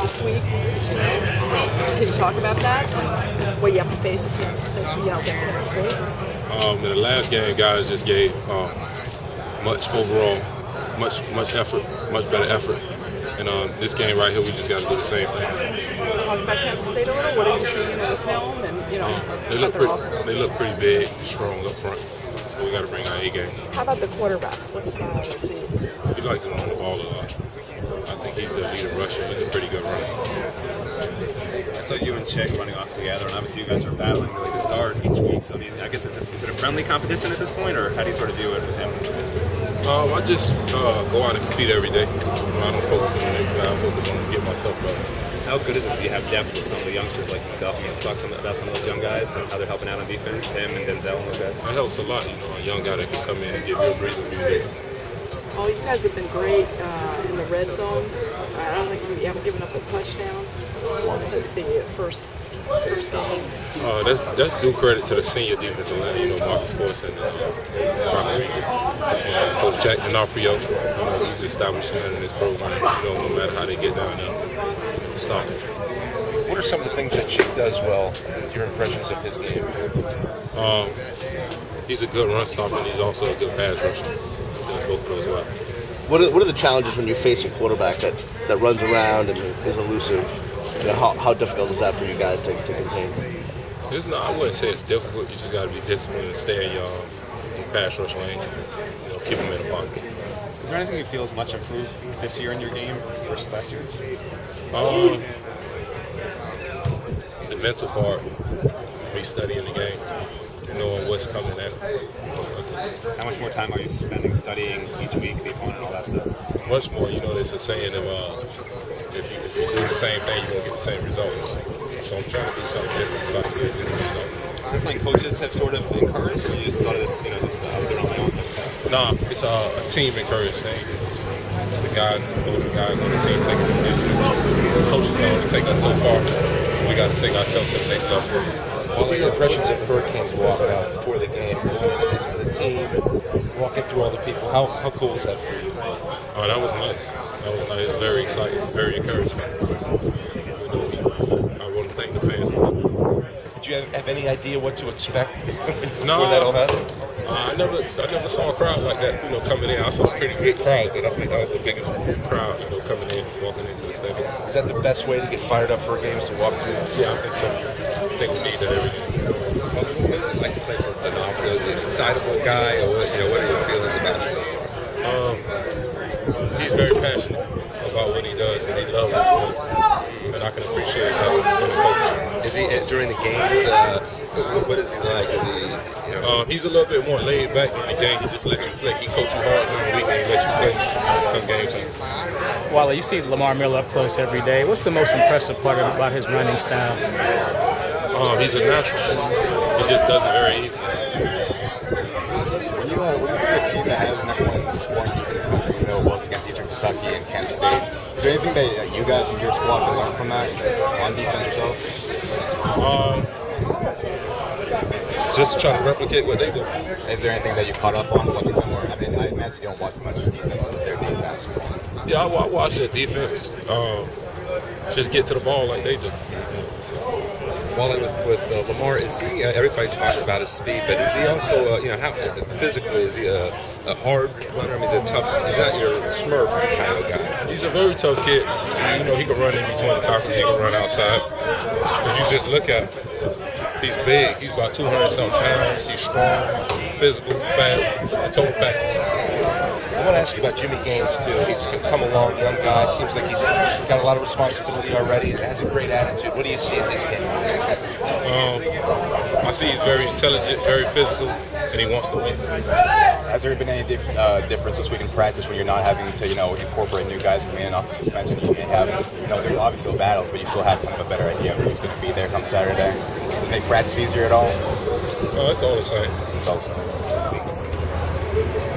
this week. Can you talk about that? What you have to face against Kansas State? In the last game, guys just gave much overall, much effort, much better effort. And this game right here, we just got to do the same thing. Talk about Kansas State a little. What have you seen in the film? And they look pretty big, strong up front. So we got to bring our A game. How about the quarterback? What style is he? He likes to run the ball a lot. I think he's a leader rusher. He's a pretty good runner. I saw you and Chick running off together, and obviously you guys are battling really to start each week. So I mean, I guess is it a friendly competition at this point, or how do you sort of view it with him? I just go out and compete every day. I don't focus on the next guy. I focus on getting myself better. How good is it that you have depth with some of the youngsters like himself? I mean, talk about some of those young guys and how they're helping out on defense, him and Denzel and those guys. It helps a lot, a young guy that can come in and give you a breather few days. Oh, you guys have been great in the red zone. I don't think you haven't given up a touchdown since the first game. That's due credit to the senior defensive line, Marcus Force and Coach Jack D'Onofrio. He's establishing that in this program. No matter how they get down there, stop it. What are some of the things that Chick does well? Your impressions of his game? He's a good run stopper, and he's also a good pass rusher. He does both of those well. What are the challenges when you face a quarterback that runs around and is elusive? How difficult is that for you guys to contain? It's not. I wouldn't say it's difficult. You just got to be disciplined and stay in your pass rush lane. Keep them in the pocket. Is there anything you feel is much improved this year in your game versus last year? The mental part, me studying the game, knowing what's coming at it. How much more time are you spending studying each week, the opponent, and all that stuff? Much more. There's a saying of if you do the same thing, you're gonna get the same result. So I'm trying to do something different so I can get a different result. That's something coaches have sort of encouraged, or you just thought of this, just out there on my own? Nah, it's a team encouraged thing. It's the guys, the older guys on the team taking the initiative. Coaches can only take us so far. We got to take ourselves to the next level. What were your impressions of Hurricanes walkout before the game? Going into the team and walking through all the people. How cool was that for you? Oh, that was nice. It was very exciting, very encouraging. I want to thank the fans for that. Did you have any idea what to expect before No, that all happened? I never saw a crowd like that, coming in. I saw a pretty big crowd, but I think that was the biggest crowd, coming in, walking into the stadium. Is that the best way to get fired up for a game, is to walk through? Yeah, I think so. I think we need that every game. What is it like to play for D'Onofrio? Is he an excitable guy, or what are your feelings about him so far? He's very passionate about what he does, and he loves what he does. And I can appreciate that in a coach. Is he during the games? What is he like? Is he? He's a little bit more laid back in the game. He just lets you play. He coaches you hard during the week, and he lets you play come game time. Wally, you see Lamar Miller up close every day. What's the most impressive part about his running style? He's a natural. He just does it very easy. When you play a team that has never won this one defense, was against Eastern Kentucky and Kent State, is there anything that you guys in your squad can learn from that on defense yourself? Just trying to replicate what they do. Is there anything that you caught up on watching them? I imagine you don't watch much defense of their defense. Yeah, I watch their defense. Just get to the ball like they do. While with Lamar, is he? Everybody talks about his speed, but is he also? How physically is he a hard runner? I mean, he's not your Smurf kind of guy. He's a very tough kid. He can run in between the tackles. He can run outside. If you just look at him, he's big. He's about 200-something pounds. He's strong, physical, fast, a total package. I want to ask you about Jimmy Gaines, too. He's come along, young guy. Seems like he's got a lot of responsibility already and has a great attitude. What do you see in his game? I see he's very intelligent, very physical, and he wants to win. Has there been any difference this week in practice when you're not having to, incorporate new guys coming in off the suspension? You have, there's obviously still battles, but you still have kind of a better idea of who's going to be there come Saturday. Does it make practice easier at all? No, it's all the same. It's all the same.